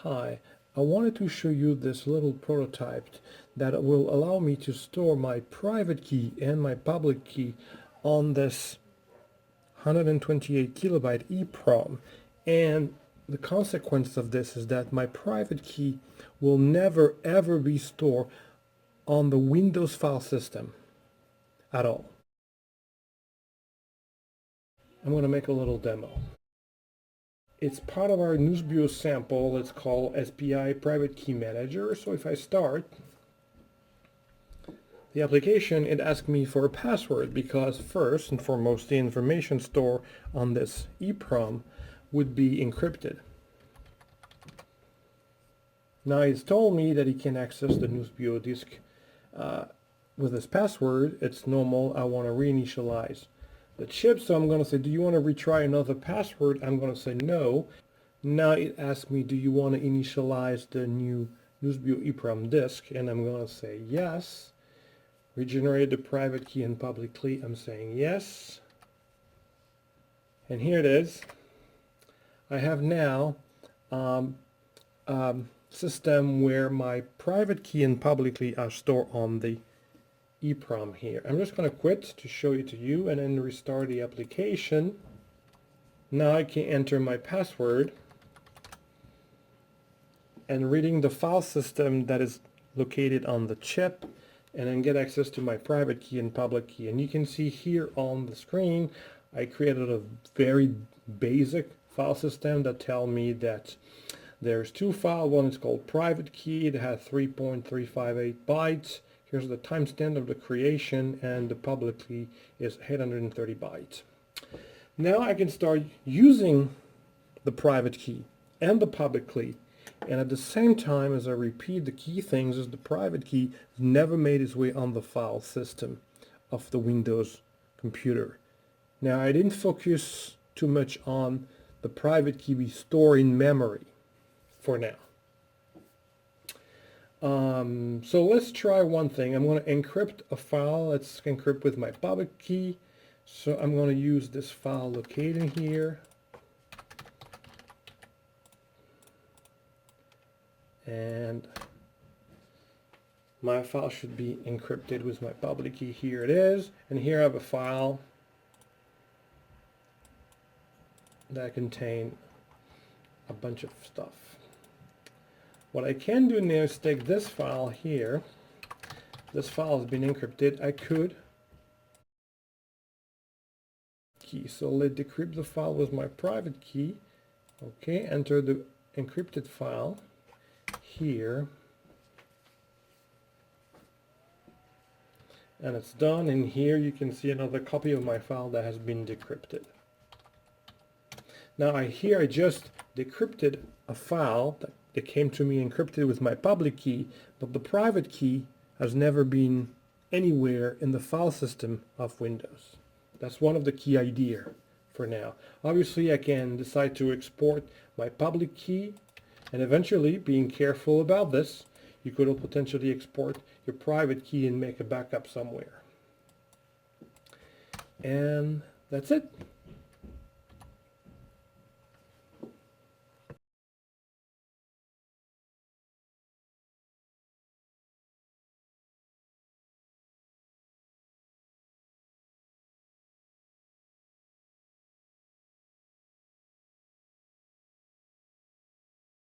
Hi, I wanted to show you this little prototype that will allow me to store my private key and my public key on this 128 kilobyte EEPROM. And the consequence of this is that my private key will never ever be stored on the Windows file system at all. I'm going to make a little demo. It's part of our Newsbio sample. It's called SPI Private Key Manager. So if I start the application, it asks me for a password because first and foremost the information stored on this EEPROM would be encrypted. Now it's told me that he can access the Newsbio disk with this password. It's normal. I want to reinitialize the chip, so I'm going to say, do you want to retry another password? I'm going to say no. Now it asks me, do you want to initialize the new Newsbio EEPROM disk? And I'm going to say yes. Regenerate the private key and public key. I'm saying yes. And here it is. I have now system where my private key and public key are stored on the EEPROM here. I'm just going to quit to show it to you and then restart the application. Now I can enter my password and reading the file system that is located on the chip, and then get access to my private key and public key. And you can see here on the screen I created a very basic file system that tell me that there's two files. One is called private key that has 3.358 bytes. Here's the timestamp of the creation, and the public key is 830 bytes. Now I can start using the private key and the public key, and at the same time as I repeat the key things, is the private key never made its way on the file system of the Windows computer. Now I didn't focus too much on the private key we store in memory for now. So let's try one thing. I'm going to encrypt a file. Let's encrypt with my public key. So I'm going to use this file located here. And my file should be encrypted with my public key. Here it is. And here I have a file that contains a bunch of stuff. What I can do now is take this file here. This file has been encrypted. I could key. So let's decrypt the file with my private key. Okay, enter the encrypted file here. And it's done. And here you can see another copy of my file that has been decrypted. Now I just decrypted a file that came to me encrypted with my public key, but the private key has never been anywhere in the file system of Windows. That's one of the key ideas for now. Obviously I can decide to export my public key, and eventually, being careful about this, you could potentially export your private key and make a backup somewhere. And that's it.